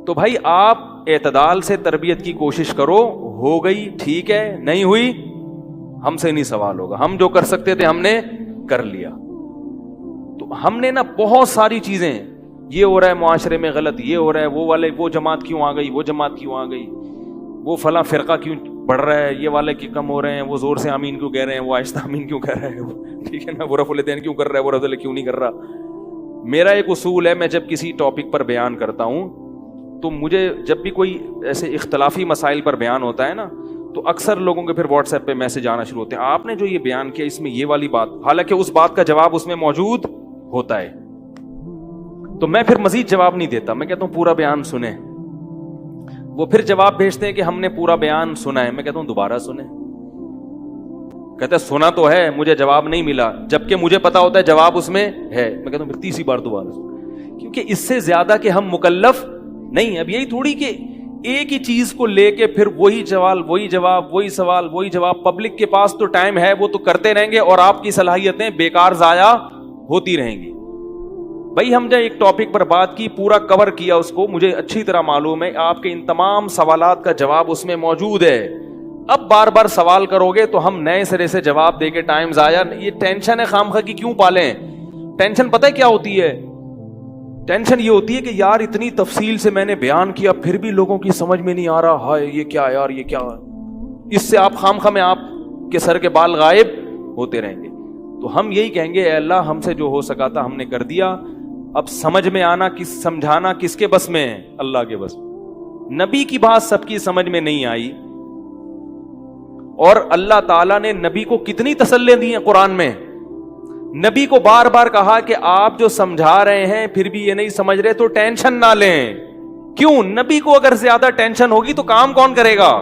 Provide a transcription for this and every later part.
تو بھائی آپ اعتدال سے تربیت کی کوشش کرو, ہو گئی ٹھیک ہے, نہیں ہوئی ہم سے نہیں سوال ہوگا, ہم جو کر سکتے تھے ہم نے کر لیا. تو ہم نے نا بہت ساری چیزیں, یہ ہو رہا ہے معاشرے میں غلط, یہ ہو رہا ہے, وہ والے وہ جماعت کیوں آ گئی, وہ جماعت کیوں آ گئی, وہ فلاں فرقہ کیوں بڑھ رہا ہے, یہ والے کی کم ہو رہے ہیں, وہ زور سے آمین کیوں کہہ رہے ہیں, وہ آہستہ آمین کیوں کہہ رہے ہیں, ٹھیک ہے نا, وہ رفع الیدین کیوں کر رہا ہے, وہ رفع کیوں نہیں کر رہا. میرا ایک اصول ہے, میں جب کسی ٹاپک پر بیان کرتا ہوں تو مجھے جب بھی کوئی ایسے اختلافی مسائل پر بیان ہوتا ہے نا, تو اکثر لوگوں کے پھر واٹس ایپ پہ میسج آنا شروع ہوتے ہیں, آپ نے جو یہ بیان کیا اس میں یہ والی بات, حالانکہ اس بات کا جواب اس میں موجود ہوتا ہے. تو میں پھر مزید جواب نہیں دیتا, میں کہتا ہوں پورا بیان سنیں. وہ پھر جواب بھیجتے ہیں کہ ہم نے پورا بیان سنا ہے, میں کہتا ہوں دوبارہ سنیں. کہتے ہیں سنا تو ہے, مجھے جواب نہیں ملا, جبکہ مجھے پتا ہوتا ہے جواب اس میں ہے. میں کہتا ہوں پھر تیسری بار دوبارہ سنیں, کیونکہ اس سے زیادہ کہ ہم مکلف نہیں. اب یہی تھوڑی کہ ایک ہی چیز کو لے کے پھر وہی سوال وہی جواب, وہی سوال وہی جواب. پبلک کے پاس تو ٹائم ہے, وہ تو کرتے رہیں گے اور آپ کی صلاحیتیں بیکار ضائع ہوتی رہیں گی. بھائی ہم جو ایک ٹاپک پر بات کی, پورا کور کیا اس کو, مجھے اچھی طرح معلوم ہے آپ کے ان تمام سوالات کا جواب اس میں موجود ہے. اب بار بار سوال کرو گے تو ہم نئے سرے سے جواب دے کے ٹائم ضائع, یہ ٹینشن ہے خام خواہ کی کیوں پالیں. ٹینشن پتہ ہے کیا ہوتی ہے, ٹینشن یہ ہوتی ہے کہ یار اتنی تفصیل سے میں نے بیان کیا پھر بھی لوگوں کی سمجھ میں نہیں آ رہا, ہائے یہ کیا یار, یہ کیا. اس سے آپ خام خواہ میں آپ کے سر کے بال غائب ہوتے رہیں گے. تو ہم یہی کہیں گے, اے اللہ ہم سے جو ہو سکا تھا ہم نے کر دیا, اب سمجھ میں آنا سمجھانا کس کے بس میں ہے, اللہ کے بس. نبی کی بات سب کی سمجھ میں نہیں آئی, اور اللہ تعالیٰ نے نبی کو کتنی تسلیاں دی ہیں قرآن میں. نبی کو بار بار کہا کہ آپ جو سمجھا رہے ہیں پھر بھی یہ نہیں سمجھ رہے تو ٹینشن نہ لیں. کیوں؟ نبی کو اگر زیادہ ٹینشن ہوگی تو کام کون کرے گا.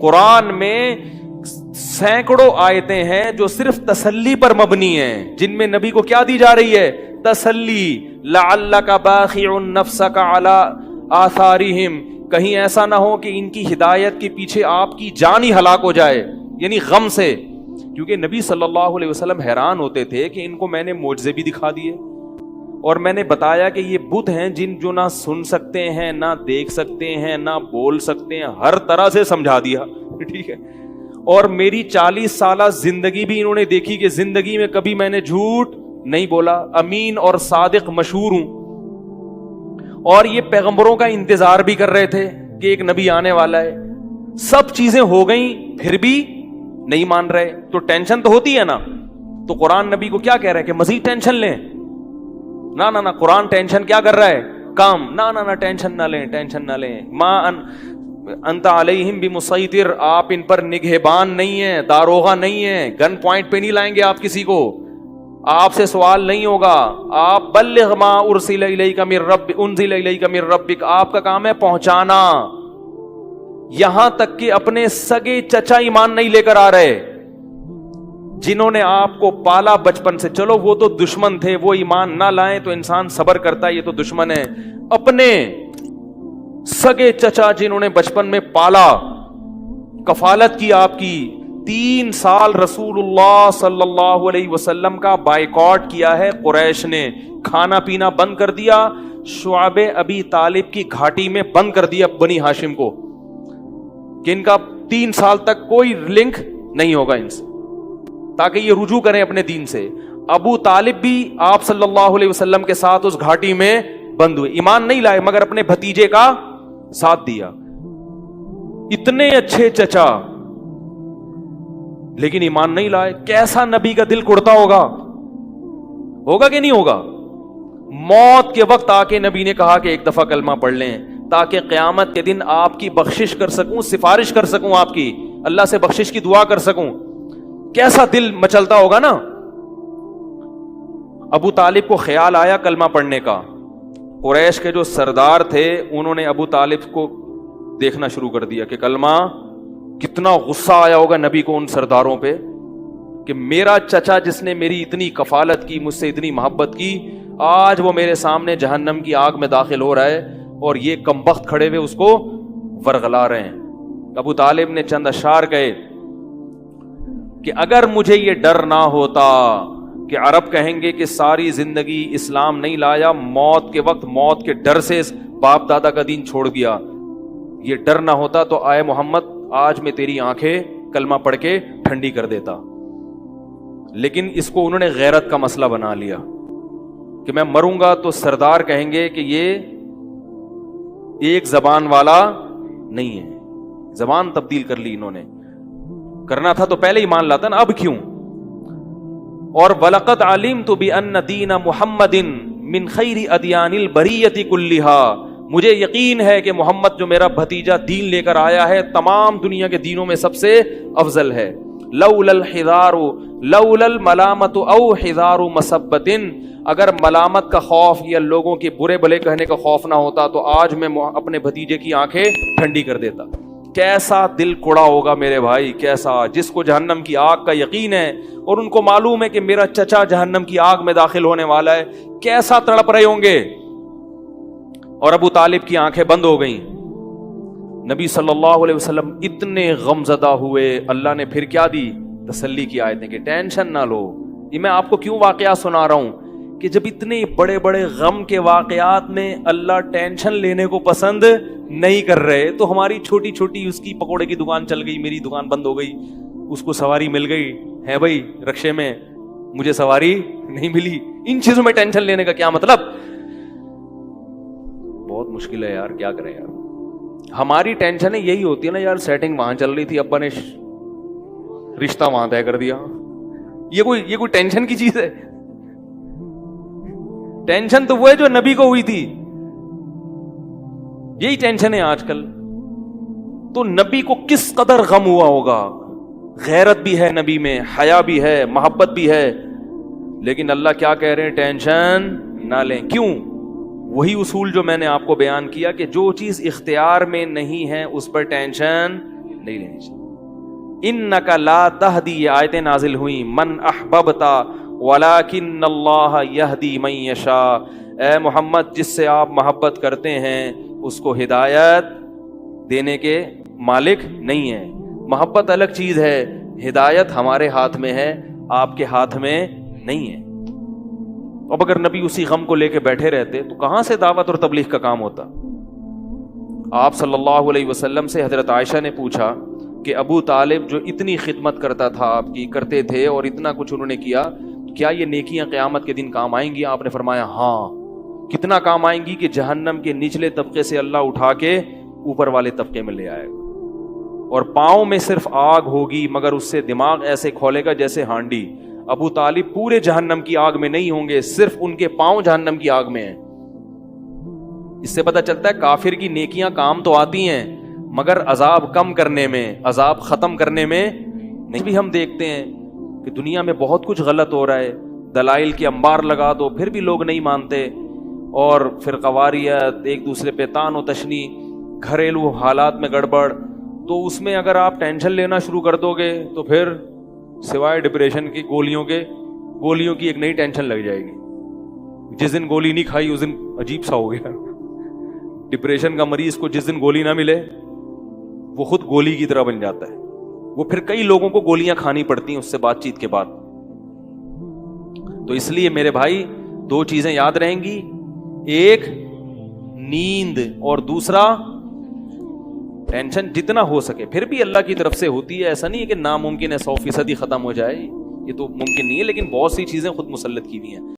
قرآن میں سینکڑوں آیتیں ہیں جو صرف تسلی پر مبنی ہیں, جن میں نبی کو کیا دی جا رہی ہے, تسلی. لعلک باخع نفسک علی آثارہم, کہیں ایسا نہ ہو کہ ان کی ہدایت کے پیچھے آپ کی جان ہی ہلاک ہو جائے, یعنی غم سے. کیونکہ نبی صلی اللہ علیہ وسلم حیران ہوتے تھے کہ ان کو میں نے معجزے بھی دکھا دیے, اور میں نے بتایا کہ یہ بت ہیں جن جو نہ سن سکتے ہیں, نہ دیکھ سکتے ہیں, نہ بول سکتے ہیں, ہر طرح سے سمجھا دیا, ٹھیک ہے. اور میری 40 سالہ زندگی بھی انہوں نے دیکھی کہ زندگی میں کبھی میں نے جھوٹ نہیں بولا, امین اور صادق مشہور ہوں. اور یہ پیغمبروں کا انتظار بھی کر رہے تھے کہ ایک نبی آنے والا ہے. سب چیزیں ہو گئیں پھر بھی نہیں مان رہے, تو ٹینشن تو ہوتی ہے نا. تو قرآن نبی کو کیا کہہ رہا ہے کہ مزید ٹینشن لیں؟ نہ قرآن ٹینشن کیا کر رہا ہے, کام. نہ ٹینشن نہ لیں, ٹینشن نہ لیں. انت علیہم بمسیطر, آپ ان پر نگہبان نہیں ہیں, داروغہ نہیں ہیں, گن پوائنٹ پہ نہیں لائیں گے آپ کسی کو, آپ سے سوال نہیں ہوگا. آپ بلغ ما ارسل الیک من ربک, آپ کا کام ہے پہنچانا. یہاں تک کہ اپنے سگے چچا ایمان نہیں لے کر آ رہے, جنہوں نے آپ کو پالا بچپن سے. چلو وہ تو دشمن تھے, وہ ایمان نہ لائیں تو انسان صبر کرتا ہے, یہ تو دشمن ہے. اپنے سگے چچا جنہوں نے بچپن میں پالا, کفالت کی آپ کی, 3 سال رسول اللہ صلی اللہ علیہ وسلم کا بائیکاٹ کیا ہے قریش نے, کھانا پینا بند کر دیا, شعب ابی طالب کی گھاٹی میں بند کر دیا بنی ہاشم کو, کہ ان کا 3 سال تک کوئی لنک نہیں ہوگا ان سے, تاکہ یہ رجوع کریں اپنے دین سے. ابو طالب بھی آپ صلی اللہ علیہ وسلم کے ساتھ اس گھاٹی میں بند ہوئے, ایمان نہیں لائے مگر اپنے بھتیجے کا ساتھ دیا. اتنے اچھے چچا لیکن ایمان نہیں لائے. کیسا نبی کا دل کڑتا ہوگا کہ نہیں ہوگا. موت کے وقت آ کے نبی نے کہا کہ ایک دفعہ کلمہ پڑھ لیں تاکہ قیامت کے دن آپ کی بخشش کر سکوں, سفارش کر سکوں, آپ کی اللہ سے بخشش کی دعا کر سکوں. کیسا دل مچلتا ہوگا نا. ابو طالب کو خیال آیا کلمہ پڑھنے کا. قریش کے جو سردار تھے انہوں نے ابو طالب کو دیکھنا شروع کر دیا کہ کلمہ, کتنا غصہ آیا ہوگا نبی کو ان سرداروں پہ کہ میرا چچا جس نے میری اتنی کفالت کی, مجھ سے اتنی محبت کی, آج وہ میرے سامنے جہنم کی آگ میں داخل ہو رہا ہے اور یہ کمبخت کھڑے ہوئے اس کو ورغلا رہے ہیں. ابو طالب نے چند اشعار کہے کہ اگر مجھے یہ ڈر نہ ہوتا کہ عرب کہیں گے کہ ساری زندگی اسلام نہیں لایا, موت کے وقت موت کے ڈر سے باپ دادا کا دین چھوڑ دیا. یہ ڈر نہ ہوتا تو آئے محمد آج میں تیری آنکھیں کلمہ پڑھ کے ٹھنڈی کر دیتا. لیکن اس کو انہوں نے غیرت کا مسئلہ بنا لیا کہ میں مروں گا تو سردار کہیں گے کہ یہ ایک زبان والا نہیں ہے. زبان تبدیل کر لی انہوں نے, کرنا تھا تو پہلے ہی مان لاتا نا, اب کیوں. اور وَلَقَدْ عَلِمْتُ بِأَنَّ دِينَ مُحَمَّدٍ مِّن خَيْرِ أَدْيَانِ الْبَرِيَّةِ كُلِّهَا, مجھے یقین ہے کہ محمد جو میرا بھتیجا دین لے کر آیا ہے تمام دنیا کے دینوں میں سب سے افضل ہے. لولا الحذار لولا الملامت او حذار مسبت, اگر ملامت کا خوف یا لوگوں کے برے بھلے کہنے کا خوف نہ ہوتا تو آج میں اپنے بھتیجے کی آنکھیں ٹھنڈی کر دیتا. کیسا دل کوڑا ہوگا میرے بھائی, کیسا, جس کو جہنم کی آگ کا یقین ہے اور ان کو معلوم ہے کہ میرا چچا جہنم کی آگ میں داخل ہونے والا ہے, کیسا تڑپ رہے ہوں گے. اور ابو طالب کی آنکھیں بند ہو گئیں. نبی صلی اللہ علیہ وسلم اتنے غمزدہ ہوئے, اللہ نے پھر کیا دی, تسلی کی آیتیں کہ ٹینشن نہ لو. یہ میں آپ کو کیوں واقعات سنا رہا ہوں کہ جب اتنے بڑے بڑے غم کے واقعات میں اللہ ٹینشن لینے کو پسند نہیں کر رہے تو ہماری چھوٹی چھوٹی, اس کی پکوڑے کی دکان چل گئی, میری دکان بند ہو گئی, اس کو سواری مل گئی ہے بھائی رکشے میں, مجھے سواری نہیں ملی, ان چیزوں میں ٹینشن لینے کا کیا مطلب. بہت مشکل ہے یار, کیا کریں یار. ہماری ٹینشن یہی ہوتی ہے نا یار, سیٹنگ وہاں چل رہی تھی, ابا نے رشتہ وہاں طے کر دیا. یہ کوئی ٹینشن کی چیز ہے؟ ٹینشن تو وہ ہے جو نبی کو ہوئی تھی, یہی ٹینشن ہے آج کل. تو نبی کو کس قدر غم ہوا ہوگا, غیرت بھی ہے نبی میں, حیا بھی ہے, محبت بھی ہے, لیکن اللہ کیا کہہ رہے ہیں, ٹینشن نہ لیں. کیوں؟ وہی اصول جو میں نے آپ کو بیان کیا کہ جو چیز اختیار میں نہیں ہے اس پر ٹینشن نہیں لینی چاہیے. اِنَّكَ لَا تَهْدِي, یہ آیتیں نازل ہوئیں, من احببتا وَلَكِنَّ اللَّهَ يَهْدِي مَن يَشَاءُ, اے محمد جس سے آپ محبت کرتے ہیں اس کو ہدایت دینے کے مالک نہیں ہے. محبت الگ چیز ہے, ہدایت ہمارے ہاتھ میں ہے, آپ کے ہاتھ میں نہیں ہے. اب اگر نبی اسی غم کو لے کے بیٹھے رہتے تو کہاں سے دعوت اور تبلیغ کا کام ہوتا. آپ صلی اللہ علیہ وسلم سے حضرت عائشہ نے پوچھا کہ ابو طالب جو اتنی خدمت کرتا تھا آپ کی, کرتے تھے اور اتنا کچھ انہوں نے کیا, کیا یہ نیکیاں قیامت کے دن کام آئیں گی؟ آپ نے فرمایا ہاں. کتنا کام آئیں گی کہ جہنم کے نچلے طبقے سے اللہ اٹھا کے اوپر والے طبقے میں لے آئے گا, اور پاؤں میں صرف آگ ہوگی مگر اس سے دماغ ایسے کھولے گا جیسے ہانڈی. ابو طالب پورے جہنم کی آگ میں نہیں ہوں گے, صرف ان کے پاؤں جہنم کی آگ میں ہیں. اس سے پتہ چلتا ہے کافر کی نیکیاں کام تو آتی ہیں مگر عذاب کم کرنے میں, عذاب ختم کرنے میں نہیں. بھی ہم دیکھتے ہیں کہ دنیا میں بہت کچھ غلط ہو رہا ہے, دلائل کی انبار لگا دو پھر بھی لوگ نہیں مانتے, اور فرقواریت, ایک دوسرے پہ تان و تشنی, گھریلو حالات میں گڑبڑ. تو اس میں اگر آپ ٹینشن لینا شروع کر دو گے تو پھر سوائے ڈپریشن کی گولیوں کی ایک نئی ٹینشن لگ جائے گی. جس دن گولی نہیں کھائی اس دن عجیب سا ہو گیا. ڈپریشن کا مریض کو جس دن گولی نہ ملے وہ خود گولی کی طرح بن جاتا ہے, وہ پھر کئی لوگوں کو گولیاں کھانی پڑتی ہیں اس سے بات چیت کے بعد. تو اس لیے میرے بھائی دو چیزیں یاد رہیں گی, ایک نیند اور دوسرا ٹینشن. جتنا ہو سکے, پھر بھی اللہ کی طرف سے ہوتی ہے, ایسا نہیں ہے کہ ناممکن ہے 100% ہی ختم ہو جائے, یہ تو ممکن نہیں ہے, لیکن بہت سی چیزیں خود مسلط کی ہوئی ہیں.